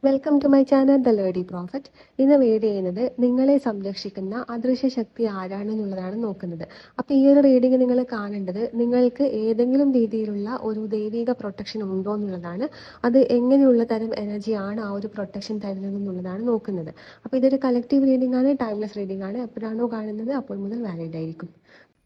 Welcome to my channel the lady prophet. ഇന്ന് read ചെയ്യുന്നത് നിങ്ങളെ സംരക്ഷിക്കുന്ന അദൃശ്യ ശക്തി ആരാണെന്നുള്ളതാണ് നോക്കുന്നത്. അപ്പോൾ ഈ ഒരു റീഡിങ് നിങ്ങൾ കാണേണ്ടത് നിങ്ങൾക്ക് ഏതെങ്കിലും രീതിയിലുള്ള ഒരു ദൈവിക പ്രൊട്ടക്ഷൻ ഉണ്ടോ എന്നുള്ളതാണ്. അത് എങ്ങനെയുള്ള തരം എനർജിയാണ് ആ ഒരു പ്രൊട്ടക്ഷൻ തരുന്നത് എന്നുള്ളതാണ് നോക്കുന്നത്. അപ്പോൾ ഇതൊരു കളക്റ്റീവ് റീഡിംഗ് ആണ്, ടൈംലെസ് റീഡിംഗ് ആണ്. എപ്പോഴാണോ കാണുന്നത് അപ്പോൾ മുതൽ വാലിഡ് ആയിരിക്കും.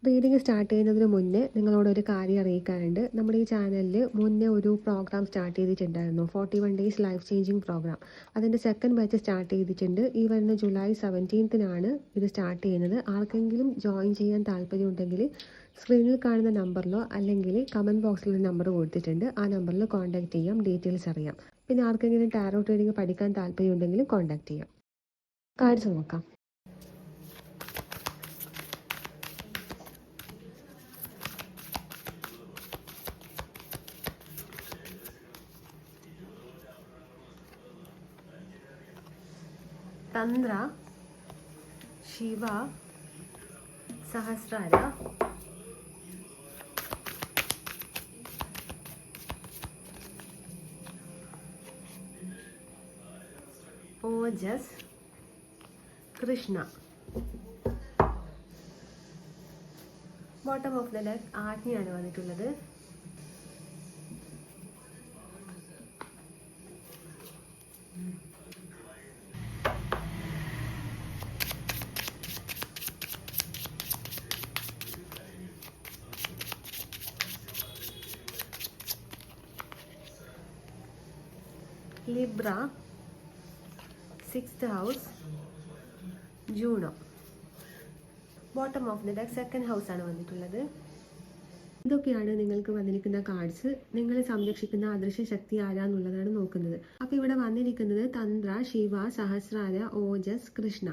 റീഡിങ് സ്റ്റാർട്ട് ചെയ്യുന്നതിന് മുന്നേ നിങ്ങളോട് ഒരു കാര്യം അറിയിക്കാനുണ്ട്. നമ്മുടെ ഈ ചാനലിൽ മുന്നേ ഒരു പ്രോഗ്രാം സ്റ്റാർട്ട് ചെയ്തിട്ടുണ്ടായിരുന്നു, 41 ഡേയ്സ് ലൈഫ് ചേഞ്ചിങ് പ്രോഗ്രാം. അതിൻ്റെ സെക്കൻഡ് ബാച്ച് സ്റ്റാർട്ട് ചെയ്തിട്ടുണ്ട്. ഈ വരുന്ന ജൂലൈ 17-നാണ് ഇത് സ്റ്റാർട്ട് ചെയ്യുന്നത്. ആർക്കെങ്കിലും ജോയിൻ ചെയ്യാൻ താല്പര്യമുണ്ടെങ്കിൽ സ്ക്രീനിൽ കാണുന്ന നമ്പറിലോ അല്ലെങ്കിൽ കമൻറ്റ് ബോക്സിൽ ഒരു നമ്പർ കൊടുത്തിട്ടുണ്ട്, ആ നമ്പറിൽ കോൺടാക്ട് ചെയ്യാം, ഡീറ്റെയിൽസ് അറിയാം. പിന്നെ ആർക്കെങ്കിലും ടാരോ ട്രേഡിംഗ് പഠിക്കാൻ താല്പര്യമുണ്ടെങ്കിൽ കോൺടാക്ട് ചെയ്യാം. കാർഡ്സ് നോക്കാം. Tantra, Shiva, Sahasrara, Ojas, Krishna. Bottom of the deck ആജ്ഞയാണ് വന്നിട്ടുള്ളത്. Libra, 6th house, Juno. Bottom of the deck second house ആണ് വന്നിട്ടുള്ളത്. ഇതൊക്കെയാണ് നിങ്ങൾക്ക് വന്നിരിക്കുന്ന കാർഡ്സ്. നിങ്ങളെ സംരക്ഷിക്കുന്ന അദൃശ്യ ശക്തി ആരാന്നുള്ളതാണ് നോക്കുന്നത്. അപ്പോൾ ഇവിടെ വന്നിരിക്കുന്നത് തന്ത്ര, ശിവ, സഹസ്രാര, ഓജസ്, കൃഷ്ണ.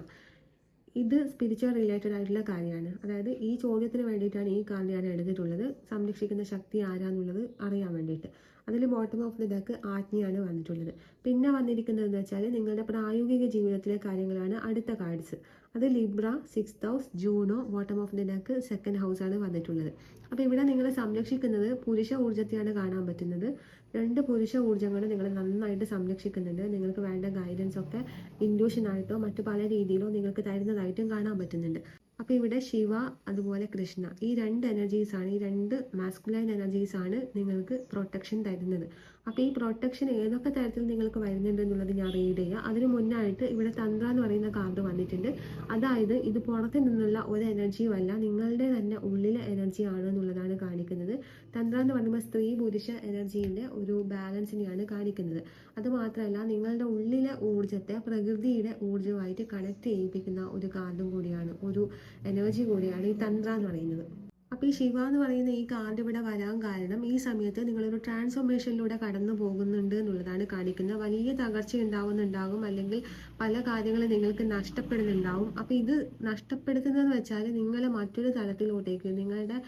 ഇത് സ്പിരിച്വൽ റിലേറ്റഡ് ആയിട്ടുള്ള കാര്യമാണ്. അതായത് ഈ ചോദ്യത്തിന് വേണ്ടിയിട്ടാണ് ഈ കാർഡ് ഞാൻ എടുത്തിട്ടുള്ളത്, സംരക്ഷിക്കുന്ന ശക്തി ആരാന്നുള്ളത് അറിയാൻ വേണ്ടിയിട്ട്. അതിൽ ബോട്ടം ഓഫ് ദി ഡെക്ക് ആജ്ഞയാണ് വന്നിട്ടുള്ളത്. പിന്നെ വന്നിരിക്കുന്നതെന്ന് വെച്ചാൽ നിങ്ങളുടെ പ്രായോഗിക ജീവിതത്തിലെ കാര്യങ്ങളാണ് അടുത്ത കാർഡ്സ്. അത് Libra, 6th house, Juno. Bottom of the deck second house ആണ് വന്നിട്ടുള്ളത്. അപ്പോൾ ഇവിടെ നിങ്ങളെ സംരക്ഷിക്കുന്നത് പുരുഷ ഊർജ്ജത്തെയാണ് കാണാൻ പറ്റുന്നത്. 2 പുരുഷ ഊർജ്ജങ്ങൾ നിങ്ങളെ നന്നായിട്ട് സംരക്ഷിക്കുന്നുണ്ട്. നിങ്ങൾക്ക് വേണ്ട ഗൈഡൻസ് ഒക്കെ ഇൻഡ്യൂഷനായിട്ടോ മറ്റു പല രീതിയിലോ നിങ്ങൾക്ക് തരുന്നതായിട്ടും കാണാൻ പറ്റുന്നുണ്ട്. അപ്പോൾ ഇവിടെ ശിവ അതുപോലെ കൃഷ്ണ, ഈ 2 എനർജീസാണ്, ഈ 2 മാസ്കുലൈൻ എനർജീസാണ് നിങ്ങൾക്ക് പ്രൊട്ടക്ഷൻ തരുന്നത്. അപ്പോൾ ഈ പ്രൊട്ടക്ഷൻ ഏതൊക്കെ തരത്തിൽ നിങ്ങൾക്ക് വരുന്നുണ്ട് എന്നുള്ളത് ഞാൻ റീഡ് ചെയ്യുക. അതിന് മുന്നായിട്ട് ഇവിടെ തന്ത്ര എന്ന് പറയുന്ന കാർഡ് വന്നിട്ടുണ്ട്. അതായത് ഇത് പുറത്ത് നിന്നുള്ള ഒരു എനർജിയും അല്ല, നിങ്ങളുടെ തന്നെ ഉള്ളിലെ എനർജി ആണ് എന്നുള്ളതാണ് കാണിക്കുന്നത്. തന്ത്ര എന്ന് പറയുമ്പോൾ സ്ത്രീ പുരുഷ എനർജീൻ്റെ ഒരു ബാലൻസിനെയാണ് കാണിക്കുന്നത്. അതുമാത്രമല്ല നിങ്ങളുടെ ഉള്ളിലെ ഊർജ്ജത്തെ പ്രകൃതിയുടെ ഊർജ്ജമായിട്ട് കണക്ട് ചെയ്യിപ്പിക്കുന്ന ഒരു കാർഡും കൂടിയാണ്, ഒരു എനർജി കൂടിയാണ് ഈ തന്ത്ര എന്ന് പറയുന്നത്. അപ്പോൾ ഈ ശിവ എന്ന് പറയുന്ന ഈ കാർഡ് ഇവിടെ വരാൻ കാരണം ഈ സമയത്ത് നിങ്ങളൊരു ട്രാൻസ്ഫോർമേഷനിലൂടെ കടന്നു പോകുന്നുണ്ട് എന്നുള്ളതാണ് കാണിക്കുന്നത്. വലിയ തകർച്ച ഉണ്ടാവുന്നുണ്ടാകും, അല്ലെങ്കിൽ പല കാര്യങ്ങളും നിങ്ങൾക്ക് നഷ്ടപ്പെടുന്നുണ്ടാവും. അപ്പോൾ ഇത് നഷ്ടപ്പെടുത്തുന്നതെന്ന് വെച്ചാൽ നിങ്ങളെ മറ്റൊരു തലത്തിലോട്ടേക്ക്, നിങ്ങളുടെ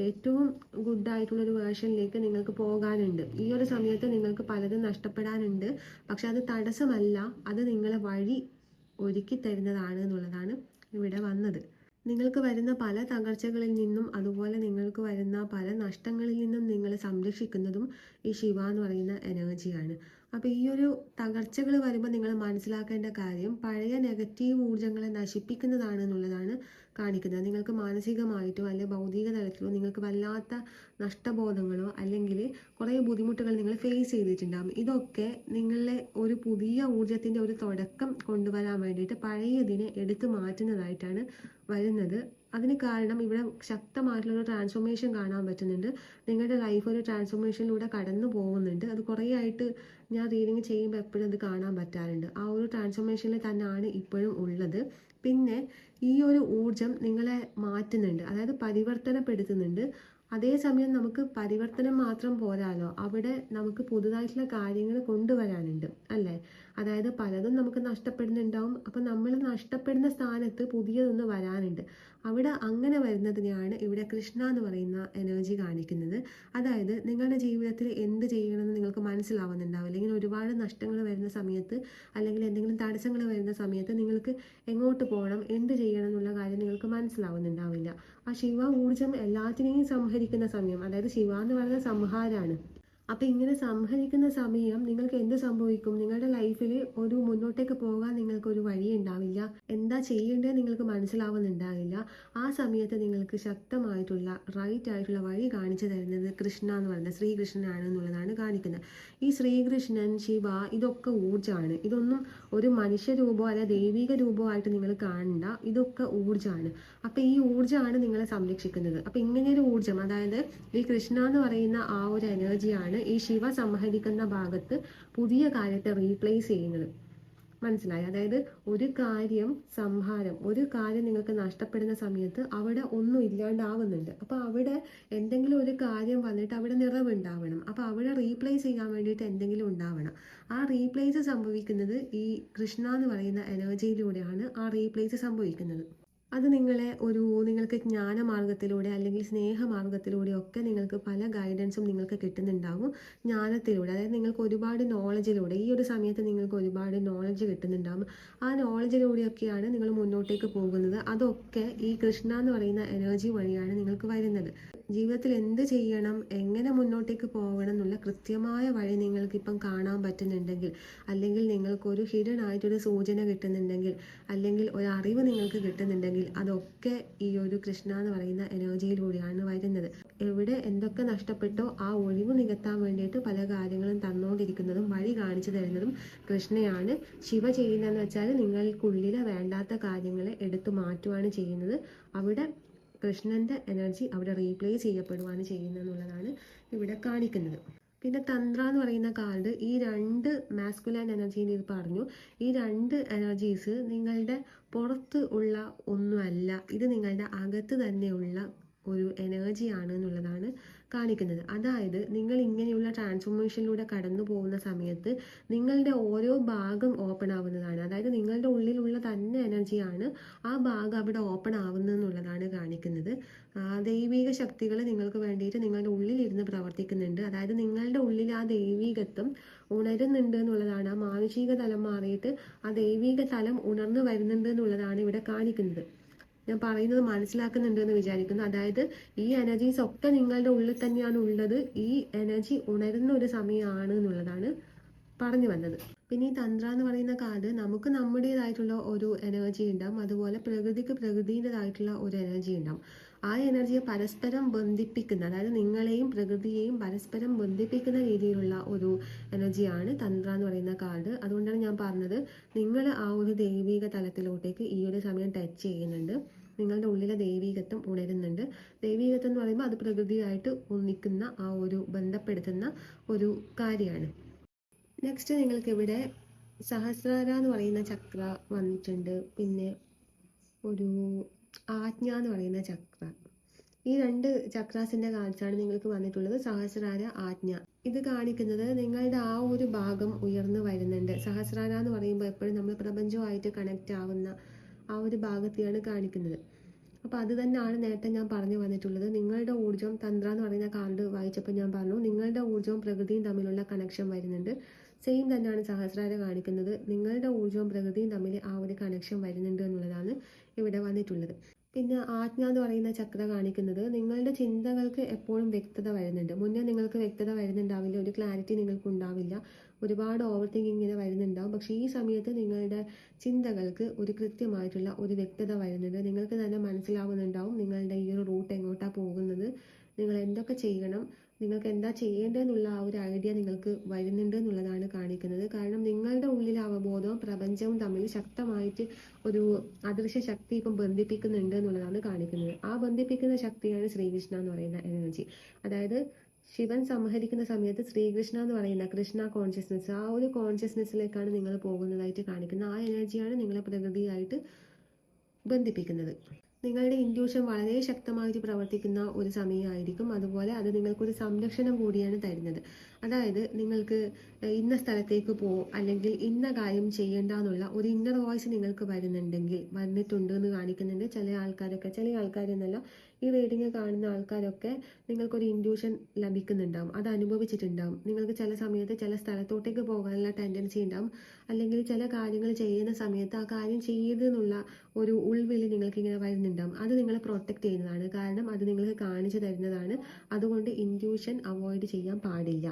ഏറ്റവും ഗുഡായിട്ടുള്ളൊരു വേർഷനിലേക്ക് നിങ്ങൾക്ക് പോകാനുണ്ട്. ഈ ഒരു സമയത്ത് നിങ്ങൾക്ക് പലതും നഷ്ടപ്പെടാനുണ്ട്. പക്ഷെ അത് തടസ്സമല്ല, അത് നിങ്ങളെ വഴി ഒരുക്കി തരുന്നതാണ് എന്നുള്ളതാണ് ഇവിടെ വന്നത്. നിങ്ങൾക്ക് വരുന്ന പല തകർച്ചകളിൽ നിന്നും അതുപോലെ നിങ്ങൾക്ക് വരുന്ന പല നഷ്ടങ്ങളിൽ നിന്നും നിങ്ങളെ സംരക്ഷിക്കുന്നതും ഈ ശിവ എന്ന് പറയുന്ന എനർജിയാണ്. അപ്പോൾ ഈ ഒരു തകർച്ചകൾ വരുമ്പോൾ നിങ്ങൾ മനസ്സിലാക്കേണ്ട കാര്യം പഴയ നെഗറ്റീവ് ഊർജ്ജങ്ങളെ നശിപ്പിക്കുന്നതാണ് എന്നുള്ളതാണ് കാണിക്കുന്നത്. നിങ്ങൾക്ക് മാനസികമായിട്ടോ അല്ലെങ്കിൽ ഭൗതിക തലത്തിലോ നിങ്ങൾക്ക് വല്ലാത്ത നഷ്ടബോധങ്ങളോ അല്ലെങ്കിൽ കുറേ ബുദ്ധിമുട്ടുകൾ നിങ്ങൾ ഫേസ് ചെയ്തിട്ടുണ്ടാകും. ഇതൊക്കെ നിങ്ങളെ ഒരു പുതിയ ഊർജ്ജത്തിൻ്റെ ഒരു തുടക്കം കൊണ്ടുവരാൻ വേണ്ടിയിട്ട് പഴയതിനെ എടുത്തു മാറ്റുന്നതായിട്ടാണ് വരുന്നത്. അതിന് കാരണം ഇവിടെ ശക്തമായിട്ടുള്ളൊരു ട്രാൻസ്ഫോർമേഷൻ കാണാൻ പറ്റുന്നുണ്ട്. നിങ്ങളുടെ ലൈഫ് ഒരു ട്രാൻസ്ഫോർമേഷനിലൂടെ കടന്നു പോകുന്നുണ്ട്. അത് കുറേ ആയിട്ട് ഞാൻ റീഡിങ് ചെയ്യുമ്പോൾ എപ്പോഴും അത് കാണാൻ പറ്റാറുണ്ട്. ആ ഒരു ട്രാൻസ്ഫോർമേഷനിൽ തന്നെയാണ് ഇപ്പോഴും ഉള്ളത്. പിന്നെ ഈ ഒരു ഊർജം നിങ്ങളെ മാറ്റുന്നുണ്ട്, അതായത് പരിവർത്തനപ്പെടുത്തുന്നുണ്ട്. അതേസമയം നമുക്ക് പരിവർത്തനം മാത്രം പോരാലോ, അവിടെ നമുക്ക് പുതുതായിട്ടുള്ള കാര്യങ്ങൾ കൊണ്ടുവരാനുണ്ട് അല്ലേ. അതായത് പലതും നമുക്ക് നഷ്ടപ്പെടുന്നുണ്ടാവും. അപ്പം നമ്മൾ നഷ്ടപ്പെടുന്ന സ്ഥാനത്ത് പുതിയതൊന്ന് വരാനുണ്ട്. അവിടെ അങ്ങനെ വരുന്നതിനെയാണ് ഇവിടെ കൃഷ്ണ എന്ന് പറയുന്ന എനർജി കാണിക്കുന്നത്. അതായത് നിങ്ങളുടെ ജീവിതത്തിൽ എന്ത് ചെയ്യണമെന്ന് നിങ്ങൾക്ക് മനസ്സിലാവുന്നുണ്ടാവില്ല. ഇങ്ങനെ ഒരുപാട് നഷ്ടങ്ങൾ വരുന്ന സമയത്ത് അല്ലെങ്കിൽ എന്തെങ്കിലും തടസ്സങ്ങൾ വരുന്ന സമയത്ത് നിങ്ങൾക്ക് എങ്ങോട്ട് പോകണം, എന്ത് ചെയ്യണം എന്നുള്ള കാര്യം നിങ്ങൾക്ക് മനസ്സിലാവുന്നുണ്ടാവില്ല. ആ ശിവ ഊർജം എല്ലാത്തിനെയും സംഹരിക്കുന്ന സമയം, അതായത് ശിവ എന്ന് പറയുന്ന സംഹാരമാണ്. അപ്പം ഇങ്ങനെ സംഹരിക്കുന്ന സമയം നിങ്ങൾക്ക് എന്ത് സംഭവിക്കും? നിങ്ങളുടെ ലൈഫിൽ ഒരു മുന്നോട്ടേക്ക് പോകാൻ നിങ്ങൾക്കൊരു വഴി ഉണ്ടാവില്ല. എന്താ ചെയ്യേണ്ടത് നിങ്ങൾക്ക് മനസ്സിലാവുന്നുണ്ടാവില്ല. ആ സമയത്ത് നിങ്ങൾക്ക് ശക്തമായിട്ടുള്ള റൈറ്റ് ആയിട്ടുള്ള വഴി കാണിച്ചു തരുന്നത് കൃഷ്ണ എന്ന് പറയുന്നത് ശ്രീകൃഷ്ണനാണ് എന്നുള്ളതാണ് കാണിക്കുന്നത്. ഈ ശ്രീകൃഷ്ണൻ, ശിവ ഇതൊക്കെ ഊർജ്ജമാണ്. ഇതൊന്നും ഒരു മനുഷ്യരൂപമോ അല്ല ദൈവിക രൂപമോ ആയിട്ട് നിങ്ങൾ കാണണ്ട. ഇതൊക്കെ ഊർജ്ജമാണ്. അപ്പം ഈ ഊർജ്ജമാണ് നിങ്ങളെ സംരക്ഷിക്കുന്നത്. അപ്പം ഇങ്ങനെയൊരു ഊർജ്ജം, അതായത് ഈ കൃഷ്ണ എന്ന് പറയുന്ന ആ ഒരു എനർജിയാണ് ഈ ശിവ സംഹരിക്കുന്ന ഭാഗത്ത് പുതിയ കാര്യത്തെ റീപ്ലേസ് ചെയ്യുന്നത്. മനസ്സിലായി? അതായത് ഒരു കാര്യം സംഹാരം, ഒരു കാര്യം നിങ്ങൾക്ക് നഷ്ടപ്പെടുന്ന സമയത്ത് അവിടെ ഒന്നും ഇല്ലാണ്ടാവുന്നുണ്ട്. അപ്പൊ അവിടെ എന്തെങ്കിലും ഒരു കാര്യം വന്നിട്ട് അവിടെ നിറവുണ്ടാവണം. അപ്പൊ അവിടെ റീപ്ലേസ് ചെയ്യാൻ വേണ്ടിയിട്ട് എന്തെങ്കിലും ഉണ്ടാവണം. ആ റീപ്ലേസ് സംഭവിക്കുന്നത് ഈ കൃഷ്ണ എന്ന് പറയുന്ന എനർജിയിലൂടെയാണ് ആ റീപ്ലേസ് സംഭവിക്കുന്നത്. അത് നിങ്ങൾക്ക് ജ്ഞാനമാർഗത്തിലൂടെ അല്ലെങ്കിൽ സ്നേഹമാർഗത്തിലൂടെ ഒക്കെ നിങ്ങൾക്ക് പല ഗൈഡൻസും നിങ്ങൾക്ക് കിട്ടുന്നുണ്ടാവും. ജ്ഞാനത്തിലൂടെ, അതായത് നിങ്ങൾക്ക് ഒരുപാട് നോളജിലൂടെ ഈ ഒരു സമയത്ത് നിങ്ങൾക്ക് ഒരുപാട് നോളജ് കിട്ടുന്നുണ്ടാവും. ആ നോളജിലൂടെയൊക്കെയാണ് നിങ്ങൾ മുന്നോട്ടേക്ക് പോകുന്നത്. അതൊക്കെ ഈ കൃഷ്ണ എന്ന് പറയുന്ന എനർജി വഴിയാണ് നിങ്ങൾക്ക് വരുന്നത്. ജീവിതത്തിൽ എന്ത് ചെയ്യണം, എങ്ങനെ മുന്നോട്ടേക്ക് പോകണം എന്നുള്ള കൃത്യമായ വഴി നിങ്ങൾക്കിപ്പം കാണാൻ പറ്റുന്നുണ്ടെങ്കിൽ, അല്ലെങ്കിൽ നിങ്ങൾക്കൊരു ഹിഡൻ ആയിട്ടൊരു സൂചന കിട്ടുന്നുണ്ടെങ്കിൽ, അല്ലെങ്കിൽ ഒരു അറിവ് നിങ്ങൾക്ക് കിട്ടുന്നുണ്ടെങ്കിൽ, അതൊക്കെ ഈ ഒരു കൃഷ്ണ എന്ന് പറയുന്ന എനർജിയിലൂടെയാണ് വരുന്നത്. എവിടെ എന്തൊക്കെ നഷ്ടപ്പെട്ടോ ആ ഒഴിവ് നികത്താൻ വേണ്ടിയിട്ട് പല കാര്യങ്ങളും തന്നുകൊണ്ടിരിക്കുന്നതും വഴി കാണിച്ചു തരുന്നതും കൃഷ്ണയാണ്. ശിവ ചെയ്യുന്നതെന്ന് വെച്ചാൽ നിങ്ങൾക്കുള്ളിലെ വേണ്ടാത്ത കാര്യങ്ങളെ എടുത്തു മാറ്റുകയാണ് ചെയ്യുന്നത്. അവിടെ കൃഷ്ണന്റെ എനർജി അവിടെ റീപ്ലേസ് ചെയ്യപ്പെടുകയാണ് ചെയ്യുന്നത് എന്നുള്ളതാണ് ഇവിടെ കാണിക്കുന്നത്. പിന്നെ തന്ത്ര എന്ന് പറയുന്ന കാർഡ് ഈ രണ്ട് മാസ്കുലൈൻ എനർജീനെ ഇത് പറഞ്ഞു. ഈ രണ്ട് എനർജീസ് നിങ്ങളുടെ പുറത്ത് ഉള്ള ഒന്നുമല്ല, ഇത് നിങ്ങളുടെ അകത്ത് തന്നെയുള്ള ഒരു എനർജിയാണ് എന്നുള്ളതാണ് കാണിക്കുന്നത്. അതായത് നിങ്ങൾ ഇങ്ങനെയുള്ള ട്രാൻസ്ഫോർമേഷനിലൂടെ കടന്നു പോകുന്ന സമയത്ത് നിങ്ങളുടെ ഓരോ ഭാഗം ഓപ്പൺ ആവുന്നതാണ്. അതായത് നിങ്ങളുടെ ഉള്ളിലുള്ള തന്നെ എനർജിയാണ് ആ ഭാഗം അവിടെ ഓപ്പൺ ആവുന്നത് എന്നുള്ളതാണ് കാണിക്കുന്നത്. ദൈവിക ശക്തികൾ നിങ്ങൾക്ക് വേണ്ടിയിട്ട് നിങ്ങളുടെ ഉള്ളിലിരുന്ന് പ്രവർത്തിക്കുന്നുണ്ട്. അതായത് നിങ്ങളുടെ ഉള്ളിൽ ആ ദൈവികത്വം ഉണരുന്നുണ്ട് എന്നുള്ളതാണ്. ആ മാനുഷിക തലം മാറിയിട്ട് ആ ദൈവിക തലം ഉണർന്നു വരുന്നുണ്ട് എന്നുള്ളതാണ് ഇവിടെ കാണിക്കുന്നത്. ഞാൻ പറയുന്നത് മനസ്സിലാക്കുന്നുണ്ട് എന്ന് വിചാരിക്കുന്നു. അതായത് ഈ എനർജീസ് ഒക്കെ നിങ്ങളുടെ ഉള്ളിൽ തന്നെയാണ് ഉള്ളത്. ഈ എനർജി ഉണരുന്ന ഒരു സമയമാണ് എന്നുള്ളതാണ് പറഞ്ഞു വന്നത്. പിന്നെ ഈ തന്ത്ര എന്ന് പറയുന്ന കാർഡ് നമുക്ക് നമ്മുടേതായിട്ടുള്ള ഒരു എനർജി ഉണ്ടാവും, അതുപോലെ പ്രകൃതിക്ക് പ്രകൃതിൻ്റെതായിട്ടുള്ള ഒരു എനർജി ഉണ്ടാവും. ആ എനർജിയെ പരസ്പരം ബന്ധിപ്പിക്കുന്ന, അതായത് നിങ്ങളെയും പ്രകൃതിയെയും പരസ്പരം ബന്ധിപ്പിക്കുന്ന രീതിയിലുള്ള ഒരു എനർജിയാണ് തന്ത്ര എന്ന് പറയുന്ന കാർഡ്. അതുകൊണ്ടാണ് ഞാൻ പറഞ്ഞത് നിങ്ങൾ ആ ഒരു ദൈവിക തലത്തിലോട്ടേക്ക് ഈ ഒരു സമയം ടച്ച് ചെയ്യുന്നുണ്ട്. നിങ്ങളുടെ ഉള്ളിലെ ദൈവികത്വം ഉണരുന്നുണ്ട്. ദൈവികത്വം എന്ന് പറയുമ്പോൾ അത് പ്രകൃതിയായിട്ട് ഒന്നിക്കുന്ന ആ ഒരു ബന്ധപ്പെടുത്തുന്ന ഒരു കാര്യമാണ്. നെക്സ്റ്റ് നിങ്ങൾക്ക് ഇവിടെ സഹസ്രാര എന്ന് പറയുന്ന ചക്ര വന്നിട്ടുണ്ട്. പിന്നെ ഒരു ആജ്ഞ എന്ന് പറയുന്ന ചക്ര. ഈ രണ്ട് ചക്രാസിന്റെ കാഴ്ചയാണ് നിങ്ങൾക്ക് വന്നിട്ടുള്ളത്. സഹസ്രാര, ആജ്ഞ. ഇത് കാണിക്കുന്നത് നിങ്ങളുടെ ആ ഒരു ഭാഗം ഉയർന്നു വരുന്നുണ്ട്. സഹസ്രാര എന്ന് പറയുമ്പോൾ എപ്പോഴും നമ്മൾ പ്രപഞ്ചവുമായിട്ട് കണക്റ്റ് ആവുന്ന ആ ഒരു ഭാഗത്തെയാണ് കാണിക്കുന്നത്. അപ്പോൾ അത് തന്നെയാണ് നേരത്തെ ഞാൻ പറഞ്ഞു വന്നിട്ടുള്ളത്. നിങ്ങളുടെ ഊർജ്ജം, തന്ത്ര എന്ന് പറയുന്ന കാർഡ് വായിച്ചപ്പോൾ ഞാൻ പറഞ്ഞു നിങ്ങളുടെ ഊർജ്ജവും പ്രകൃതിയും തമ്മിലുള്ള കണക്ഷൻ വരുന്നുണ്ട്. സെയിം തന്നെയാണ് സഹസ്രാര കാണിക്കുന്നത്. നിങ്ങളുടെ ഊർജ്ജവും പ്രകൃതിയും തമ്മിൽ ആ ഒരു കണക്ഷൻ വരുന്നുണ്ട് എന്നുള്ളതാണ് ഇവിടെ വന്നിട്ടുള്ളത്. പിന്നെ ആജ്ഞ എന്ന് പറയുന്ന ചക്ര കാണിക്കുന്നത് നിങ്ങളുടെ ചിന്തകൾക്ക് എപ്പോഴും വ്യക്തത വരുന്നുണ്ട്. മുന്നേ നിങ്ങൾക്ക് വ്യക്തത വരുന്നുണ്ടാവില്ല, ഒരു ക്ലാരിറ്റി നിങ്ങൾക്ക് ഉണ്ടാവില്ല, ഒരുപാട് ഓവർ തിങ്കിങ് ഇങ്ങനെ വരുന്നുണ്ടാവും. പക്ഷേ ഈ സമയത്ത് നിങ്ങളുടെ ചിന്തകൾക്ക് ഒരു കൃത്യമായിട്ടുള്ള ഒരു വ്യക്തത വരുന്നുണ്ട്. നിങ്ങൾക്ക് തന്നെ മനസ്സിലാവുന്നുണ്ടാവും നിങ്ങളുടെ ഈ ഒരു റൂട്ട് എങ്ങോട്ടാണ് പോകുന്നത്, നിങ്ങൾ എന്തൊക്കെ ചെയ്യണം, നിങ്ങൾക്ക് എന്താ ചെയ്യേണ്ടതെന്നുള്ള ആ ഒരു ഐഡിയ നിങ്ങൾക്ക് വരുന്നുണ്ട് എന്നുള്ളതാണ് കാണിക്കുന്നത്. കാരണം നിങ്ങളുടെ ഉള്ളിലെ അവബോധവും പ്രപഞ്ചവും തമ്മിൽ ശക്തമായിട്ട് ഒരു അദൃശ്യ ശക്തി ഇപ്പം ബന്ധിപ്പിക്കുന്നുണ്ട് എന്നുള്ളതാണ് കാണിക്കുന്നത്. ആ ബന്ധിപ്പിക്കുന്ന ശക്തിയാണ് ശ്രീകൃഷ്ണ എന്ന് പറയുന്ന എനർജി. അതായത് ശിവൻ സംഹരിക്കുന്ന സമയത്ത് ശ്രീകൃഷ്ണ എന്ന് പറയുന്ന കൃഷ്ണ കോൺഷ്യസ്നെസ്, ആ ഒരു കോൺഷ്യസ്നെസ്സിലേക്കാണ് നിങ്ങൾ പോകുന്നതായിട്ട് കാണിക്കുന്നത്. ആ എനർജിയാണ് നിങ്ങളെ പ്രകൃതിയായിട്ട് ബന്ധിപ്പിക്കുന്നത്. നിങ്ങളുടെ ഇൻറ്റ്യൂഷൻ വളരെ ശക്തമായിട്ട് പ്രവർത്തിക്കുന്ന ഒരു സമയമായിരിക്കും. അതുപോലെ അത് നിങ്ങൾക്കൊരു സംരക്ഷണം കൂടിയാണ് തരുന്നത്. അതായത് നിങ്ങൾക്ക് ഇന്ന സ്ഥലത്തേക്ക് പോകും, അല്ലെങ്കിൽ ഇന്ന കാര്യം ചെയ്യേണ്ട എന്നുള്ള ഒരു ഇന്നർ വോയിസ് നിങ്ങൾക്ക് വന്നിട്ടുണ്ട് എന്ന് കാണിക്കുന്നുണ്ട്. ചില ആൾക്കാരെന്നല്ല, ഈ റീഡിങ് കാണുന്ന ആൾക്കാരൊക്കെ നിങ്ങൾക്കൊരു ഇൻറ്റ്യൂഷൻ ലഭിക്കുന്നുണ്ടാവും, അത് അനുഭവിച്ചിട്ടുണ്ടാവും. നിങ്ങൾക്ക് ചില സമയത്ത് ചില സ്ഥലത്തോട്ടേക്ക് പോകാനുള്ള ടെൻഡൻസി ഉണ്ടാവും, അല്ലെങ്കിൽ ചില കാര്യങ്ങൾ ചെയ്യുന്ന സമയത്ത് ആ കാര്യം ചെയ്യരുതെന്നുള്ള ഒരു ഉൾവിളി നിങ്ങൾക്ക് ഇങ്ങനെ വരുന്നുണ്ടാവും. അത് നിങ്ങളെ പ്രൊട്ടക്ട് ചെയ്യുന്നതാണ്. കാരണം അത് നിങ്ങൾക്ക് കാണിച്ചു തരുന്നതാണ്. അതുകൊണ്ട് ഇൻറ്റ്യൂഷൻ അവോയ്ഡ് ചെയ്യാൻ പാടില്ല.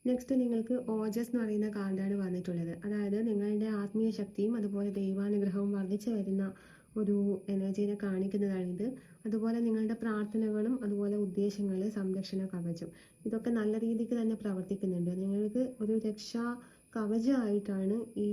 നെക്സ്റ്റ് നിങ്ങൾക്ക് ഓജസ് എന്ന് പറയുന്ന കാർഡാണ് വന്നിട്ടുള്ളത്. അതായത് നിങ്ങളുടെ ആത്മീയ ശക്തിയും അതുപോലെ ദൈവാനുഗ്രഹവും വർദ്ധിച്ചു വരുന്ന ഒരു എനർജീനെ കാണിക്കുന്നതാണിത്. അതുപോലെ നിങ്ങളുടെ പ്രാർത്ഥനകളും അതുപോലെ ഉദ്ദേശങ്ങൾ, സംരക്ഷണ കവചം, ഇതൊക്കെ നല്ല രീതിക്ക് തന്നെ പ്രവർത്തിക്കുന്നുണ്ട്. നിങ്ങൾക്ക് ഒരു രക്ഷാ കവചമായിട്ടാണ് ഈ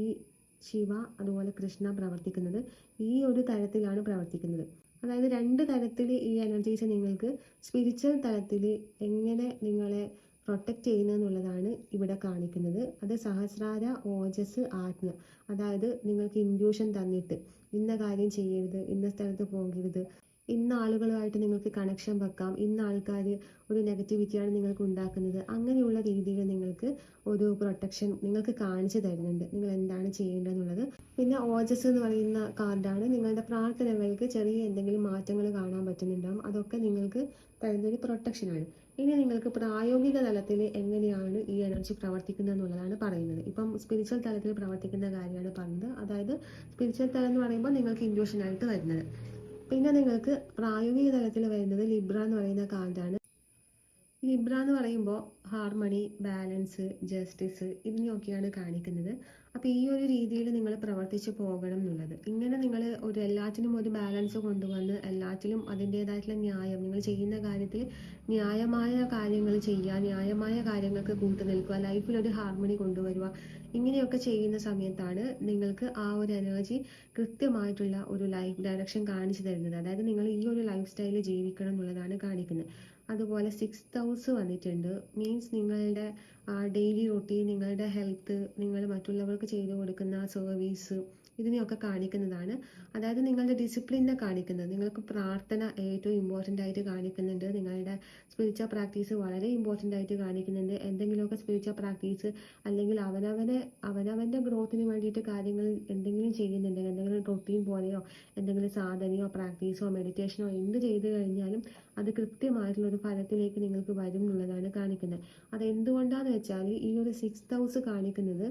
ശിവ അതുപോലെ കൃഷ്ണ പ്രവർത്തിക്കുന്നത്. ഈ ഒരു തരത്തിലാണ് പ്രവർത്തിക്കുന്നത്. അതായത് 2 തരത്തിൽ ഈ എനർജീസ് നിങ്ങൾക്ക് സ്പിരിച്വൽ തലത്തിൽ എങ്ങനെ നിങ്ങളെ പ്രൊട്ടക്റ്റ് ചെയ്യുന്നതെന്നുള്ളതാണ് ഇവിടെ കാണിക്കുന്നത്. അത് സഹസ്രാര, ഓജസ്, ആജ്ഞ. അതായത് നിങ്ങൾക്ക് ഇൻഡ്യൂഷൻ തന്നിട്ട് ഇന്ന കാര്യം ചെയ്യരുത്, ഇന്ന സ്ഥലത്ത് പോകരുത്, ഇന്ന ആളുകളുമായിട്ട് നിങ്ങൾക്ക് കണക്ഷൻ വെക്കാം, ഇന്ന ആൾക്കാർ ഒരു നെഗറ്റിവിറ്റിയാണ് നിങ്ങൾക്ക് ഉണ്ടാക്കുന്നത്, അങ്ങനെയുള്ള രീതിയിൽ നിങ്ങൾക്ക് ഒരു പ്രൊട്ടക്ഷൻ നിങ്ങൾക്ക് കാണിച്ചു തരുന്നുണ്ട്, നിങ്ങൾ എന്താണ് ചെയ്യേണ്ടതെന്നുള്ളത്. പിന്നെ ഓജസ് എന്ന് പറയുന്ന കാർഡാണ് നിങ്ങളുടെ പ്രാർത്ഥനകൾക്ക് ചെറിയ എന്തെങ്കിലും മാറ്റങ്ങൾ കാണാൻ പറ്റുന്നുണ്ടാവും. അതൊക്കെ നിങ്ങൾക്ക് തരുന്നൊരു പ്രൊട്ടക്ഷനാണ്. ഇനി നിങ്ങൾക്ക് പ്രായോഗിക തലത്തിൽ എങ്ങനെയാണ് ഈ എനർജി പ്രവർത്തിക്കുന്നത് എന്നുള്ളതാണ് പറയുന്നത്. ഇപ്പം സ്പിരിച്വൽ തലത്തിൽ പ്രവർത്തിക്കുന്ന കാര്യമാണ് പറഞ്ഞത്. അതായത് സ്പിരിച്വൽ തലം എന്ന് പറയുമ്പോൾ നിങ്ങൾക്ക് ഇൻഡ്യൂഷനായിട്ട് വരുന്നത്. പിന്നെ നിങ്ങൾക്ക് പ്രായോഗിക തലത്തിൽ വരുന്നത് ലിബ്ര എന്ന് പറയുന്ന കാർഡാണ്. ലിബ്ര എന്ന് പറയുമ്പോൾ ഹാർമണി, ബാലൻസ്, ജസ്റ്റിസ് ഇതിനെയൊക്കെയാണ് കാണിക്കുന്നത്. അപ്പോൾ ഈ ഒരു രീതിയിൽ നിങ്ങൾ പ്രവർത്തിച്ച് പോകണം എന്നുള്ളത്. ഇങ്ങനെ നിങ്ങൾ എല്ലാറ്റിനും ഒരു ബാലൻസ് കൊണ്ടുവന്ന് എല്ലാറ്റിലും അതിൻ്റേതായിട്ടുള്ള ന്യായം, നിങ്ങൾ ചെയ്യുന്ന കാര്യത്തിൽ ന്യായമായ കാര്യങ്ങൾ ചെയ്യുക, ന്യായമായ കാര്യങ്ങൾക്ക് കൂട്ടുനിൽക്കുക, ലൈഫിലൊരു ഹാർമണി കൊണ്ടുവരിക, ഇങ്ങനെയൊക്കെ ചെയ്യുന്ന സമയത്താണ് നിങ്ങൾക്ക് ആ ഒരു എനർജി കൃത്യമായിട്ടുള്ള ഒരു ലൈഫ് ഡയറക്ഷൻ കാണിച്ചു തരുന്നത്. അതായത് നിങ്ങൾ ഈ ഒരു ലൈഫ് സ്റ്റൈൽ ജീവിക്കണം എന്നുള്ളതാണ് കാണിക്കുന്നത്. അതുപോലെ 6th ഹൗസ് വന്നിട്ടുണ്ട്. മീൻസ് നിങ്ങളുടെ ഡെയിലി റൊട്ടീൻ, നിങ്ങളുടെ ഹെൽത്ത്, നിങ്ങൾ മറ്റുള്ളവർക്ക് ചെയ്തു കൊടുക്കുന്ന സർവീസ്, ഇതിനെയൊക്കെ കാണിക്കുന്നതാണ്. അതായത് നിങ്ങളുടെ ഡിസിപ്ലിനെ കാണിക്കുന്നത്. നിങ്ങൾക്ക് പ്രാർത്ഥന ഏറ്റവും ഇമ്പോർട്ടൻ്റ് ആയിട്ട് കാണിക്കുന്നുണ്ട്. നിങ്ങളുടെ സ്പിരിച്വൽ പ്രാക്ടീസ് വളരെ ഇമ്പോർട്ടൻ്റ് ആയിട്ട് കാണിക്കുന്നുണ്ട്. എന്തെങ്കിലുമൊക്കെ സ്പിരിച്വൽ പ്രാക്ടീസ് അല്ലെങ്കിൽ അവനവൻ്റെ ഗ്രോത്തിന് വേണ്ടിയിട്ട് കാര്യങ്ങൾ എന്തെങ്കിലും ചെയ്യുന്നുണ്ടെങ്കിൽ, എന്തെങ്കിലും റൊട്ടീൻ പോലെയോ എന്തെങ്കിലും സാധനയോ പ്രാക്ടീസോ മെഡിറ്റേഷനോ എന്ത് ചെയ്തു കഴിഞ്ഞാലും അത് കൃത്യമായിട്ടുള്ളൊരു ഫലത്തിലേക്ക് നിങ്ങൾക്ക് വരും എന്നുള്ളതാണ് കാണിക്കുന്നത്. അതെന്തുകൊണ്ടാണെന്ന് വെച്ചാൽ ഈ ഒരു 6th ഹൗസ് കാണിക്കുന്നത്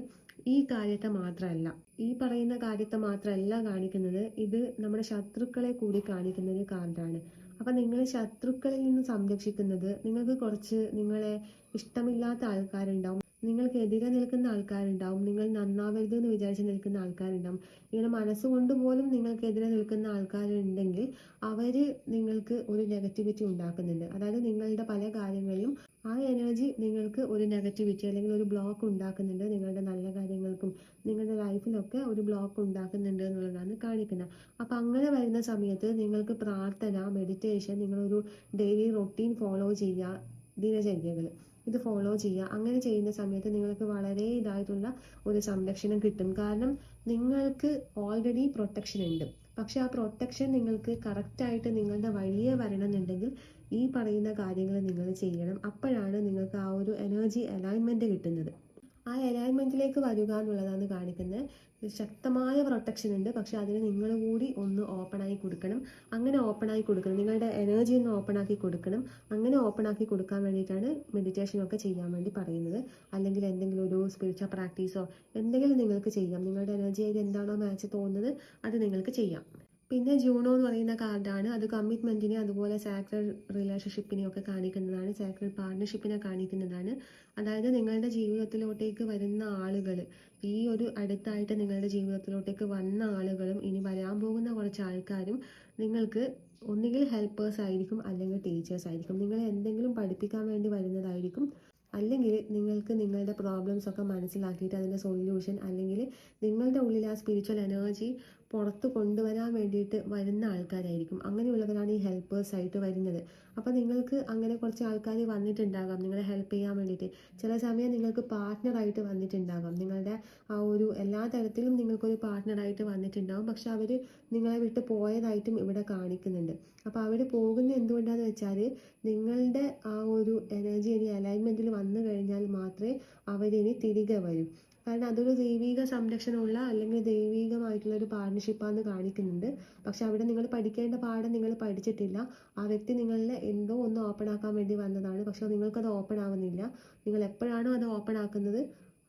ഈ കാര്യത്തെ മാത്രമല്ല, ഈ പറയുന്ന കാര്യത്തെ മാത്രമല്ല കാണിക്കുന്നത്, ഇത് നമ്മുടെ ശത്രുക്കളെ കൂടി കാണിക്കുന്ന ഒരു കാർഡാണ്. അപ്പം നിങ്ങൾ ശത്രുക്കളിൽ നിന്ന് സംരക്ഷിക്കുന്നത്, നിങ്ങൾക്ക് കുറച്ച് നിങ്ങളെ ഇഷ്ടമില്ലാത്ത ആൾക്കാരുണ്ടാവും, നിങ്ങൾക്കെതിരെ നിൽക്കുന്ന ആൾക്കാരുണ്ടാവും, നിങ്ങൾ നന്നാവരുത് എന്ന് വിചാരിച്ച് നിൽക്കുന്ന ആൾക്കാരുണ്ടാവും. ഇങ്ങനെ മനസ്സുകൊണ്ട് പോലും നിങ്ങൾക്കെതിരെ നിൽക്കുന്ന ആൾക്കാരുണ്ടെങ്കിൽ അവർ നിങ്ങൾക്ക് ഒരു നെഗറ്റിവിറ്റി ഉണ്ടാക്കുന്നുണ്ട്. അതായത് നിങ്ങളുടെ പല കാര്യങ്ങളിലും ആ എനർജി നിങ്ങൾക്ക് ഒരു നെഗറ്റിവിറ്റി അല്ലെങ്കിൽ ഒരു ബ്ലോക്ക് ഉണ്ടാക്കുന്നുണ്ട്. നിങ്ങളുടെ നല്ല കാര്യങ്ങൾക്കും നിങ്ങളുടെ ലൈഫിലൊക്കെ ഒരു ബ്ലോക്ക് ഉണ്ടാക്കുന്നുണ്ട് എന്നുള്ളതാണ് കാണിക്കുന്നത്. അപ്പം അങ്ങനെ വരുന്ന സമയത്ത് നിങ്ങൾക്ക് പ്രാർത്ഥന, മെഡിറ്റേഷൻ, നിങ്ങളൊരു ഡെയിലി റൊട്ടീൻ ഫോളോ ചെയ്യുക, ദിനചര്യകൾ ഇത് ഫോളോ ചെയ്യുക. അങ്ങനെ ചെയ്യുന്ന സമയത്ത് നിങ്ങൾക്ക് വളരെ ഇതായിട്ടുള്ള ഒരു സംരക്ഷണം കിട്ടും. കാരണം നിങ്ങൾക്ക് ഓൾറെഡി പ്രൊട്ടക്ഷൻ ഉണ്ട്. പക്ഷെ ആ പ്രൊട്ടക്ഷൻ നിങ്ങൾക്ക് കറക്റ്റായിട്ട് നിങ്ങളുടെ വഴിയെ വരണമെന്നുണ്ടെങ്കിൽ ഈ പറയുന്ന കാര്യങ്ങൾ നിങ്ങൾ ചെയ്യണം. അപ്പോഴാണ് നിങ്ങൾക്ക് ആ ഒരു എനർജി അലൈൻമെൻറ്റ് കിട്ടുന്നത്. ആ അലൈൻമെൻറ്റിലേക്ക് വരിക എന്നുള്ളതാണ് കാണിക്കുന്നത്. ശക്തമായ പ്രൊട്ടക്ഷൻ ഉണ്ട്, പക്ഷെ അതിന് നിങ്ങൾ കൂടി ഒന്ന് ഓപ്പണായി കൊടുക്കണം. അങ്ങനെ ഓപ്പണായി കൊടുക്കണം, നിങ്ങളുടെ എനർജി ഒന്ന് ഓപ്പണാക്കി കൊടുക്കണം. അങ്ങനെ ഓപ്പണാക്കി കൊടുക്കാൻ വേണ്ടിയിട്ടാണ് മെഡിറ്റേഷനൊക്കെ ചെയ്യാൻ വേണ്ടി പറയുന്നത്. അല്ലെങ്കിൽ എന്തെങ്കിലും ഒരു സ്പിരിച്വൽ പ്രാക്ടീസോ എന്തെങ്കിലും നിങ്ങൾക്ക് ചെയ്യാം. നിങ്ങളുടെ എനർജി ആയിട്ട് എന്താണോ മാച്ച് തോന്നുന്നത് അത് നിങ്ങൾക്ക് ചെയ്യാം. പിന്നെ ജൂണോ എന്ന് പറയുന്ന കാർഡാണ്. അത് കമ്മിറ്റ്മെൻറ്റിനെ അതുപോലെ സാക്രഡ് റിലേഷൻഷിപ്പിനെയൊക്കെ കാണിക്കുന്നതാണ്, സാക്രഡ് പാർട്ണർഷിപ്പിനെ കാണിക്കുന്നതാണ്. അതായത് നിങ്ങളുടെ ജീവിതത്തിലോട്ടേക്ക് വരുന്ന ആളുകൾ, ഈ ഒരു അടുത്തായിട്ട് നിങ്ങളുടെ ജീവിതത്തിലോട്ടേക്ക് വന്ന ആളുകളും ഇനി വരാൻ പോകുന്ന കുറച്ച് ആൾക്കാരും നിങ്ങൾക്ക് ഒന്നുകിൽ ഹെൽപ്പേഴ്സ് ആയിരിക്കും അല്ലെങ്കിൽ ടീച്ചേഴ്സ് ആയിരിക്കും. നിങ്ങളെ എന്തെങ്കിലും പഠിപ്പിക്കാൻ വേണ്ടി വരുന്നതായിരിക്കും. അല്ലെങ്കിൽ നിങ്ങൾക്ക് നിങ്ങളുടെ പ്രോബ്ലംസ് ഒക്കെ മനസ്സിലാക്കിയിട്ട് അതിൻ്റെ സൊല്യൂഷൻ, അല്ലെങ്കിൽ നിങ്ങളുടെ ഉള്ളിൽ ആ സ്പിരിച്വൽ എനർജി പുറത്ത് കൊണ്ടുവരാൻ വേണ്ടിയിട്ട് വരുന്ന ആൾക്കാരായിരിക്കും. അങ്ങനെയുള്ളവരാണ് ഈ ഹെൽപ്പേഴ്സ് ആയിട്ട് വരുന്നത്. അപ്പോൾ നിങ്ങൾക്ക് അങ്ങനെ കുറച്ച് ആൾക്കാർ വന്നിട്ടുണ്ടാകാം നിങ്ങളെ ഹെൽപ്പ് ചെയ്യാൻ വേണ്ടിയിട്ട്. ചില സമയം നിങ്ങൾക്ക് പാർട്ട്ണറായിട്ട് വന്നിട്ടുണ്ടാകാം. നിങ്ങളുടെ ആ ഒരു എല്ലാ തരത്തിലും നിങ്ങൾക്കൊരു പാർട്ട്ണറായിട്ട് വന്നിട്ടുണ്ടാകും. പക്ഷെ അവർ നിങ്ങളെ വിട്ട് പോയതായിട്ടും ഇവിടെ കാണിക്കുന്നുണ്ട്. അപ്പോൾ അവർ പോകുന്നത് എന്തുകൊണ്ടാണെന്ന് വെച്ചാൽ നിങ്ങളുടെ ആ ഒരു എനർജി ഇനി അലൈൻമെൻറ്റിൽ വന്നു കഴിഞ്ഞാൽ മാത്രമേ അവരിനി തിരികെ വരും. കാരണം അതൊരു ദൈവിക സംരക്ഷണമുള്ള അല്ലെങ്കിൽ ദൈവികമായിട്ടുള്ള ഒരു പാർട്ണർഷിപ്പാന്ന് കാണിക്കുന്നുണ്ട്. പക്ഷെ അവിടെ നിങ്ങൾ പഠിക്കേണ്ട പാഠം നിങ്ങൾ പഠിച്ചിട്ടില്ല. ആ വ്യക്തി നിങ്ങളെ എന്തോ ഒന്ന് ഓപ്പൺ ആക്കാൻ വേണ്ടി വന്നതാണ്, പക്ഷെ നിങ്ങൾക്കത് ഓപ്പൺ ആവുന്നില്ല. നിങ്ങൾ എപ്പോഴാണോ അത് ഓപ്പൺ ആക്കുന്നത്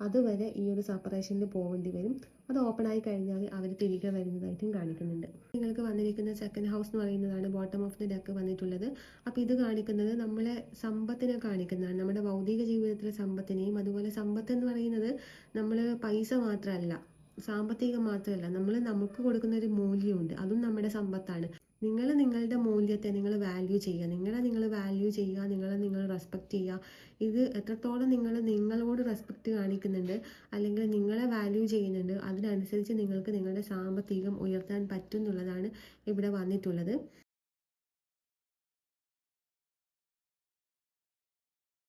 അതുവരെ ഈ ഒരു സെപ്പറേഷനിൽ പോകേണ്ടി വരും. അത് ഓപ്പൺ ആയി കഴിഞ്ഞാൽ അവർ തിരികെ വരുന്നതായിട്ടും കാണിക്കുന്നുണ്ട്. നിങ്ങൾക്ക് വന്നിരിക്കുന്ന സെക്കൻഡ് ഹൗസ് എന്ന് പറയുന്നതാണ് ബോട്ടം ഓഫ് ദി ഡെക്ക് വന്നിട്ടുള്ളത്. അപ്പോൾ ഇത് കാണിക്കുന്നത് നമ്മളെ സമ്പത്തിനെ കാണിക്കുന്നതാണ്, നമ്മുടെ ഭൗതിക ജീവിതത്തിലെ സമ്പത്തിനെയും. അതുപോലെ സമ്പത്ത് എന്ന് പറയുന്നത് നമ്മൾ പൈസ മാത്രമല്ല, സാമ്പത്തികം മാത്രമല്ല, നമുക്ക് കൊടുക്കുന്ന ഒരു മൂല്യമുണ്ട്, അതും നമ്മുടെ സമ്പത്താണ്. നിങ്ങളുടെ മൂല്യത്തെ നിങ്ങൾ വാല്യൂ ചെയ്യുക, നിങ്ങൾ വാല്യൂ ചെയ്യുക, നിങ്ങൾ റെസ്പെക്റ്റ് ചെയ്യുക. ഇത് എത്രത്തോളം നിങ്ങളോട് റെസ്പെക്റ്റ് കാണിക്കുന്നുണ്ട് അല്ലെങ്കിൽ നിങ്ങളെ വാല്യൂ ചെയ്യുന്നുണ്ട്, അതിനനുസരിച്ച് നിങ്ങൾക്ക് നിങ്ങളുടെ സാമ്പത്തികം ഉയർത്താൻ പറ്റും എന്നുള്ളതാണ് ഇവിടെ വന്നിട്ടുള്ളത്.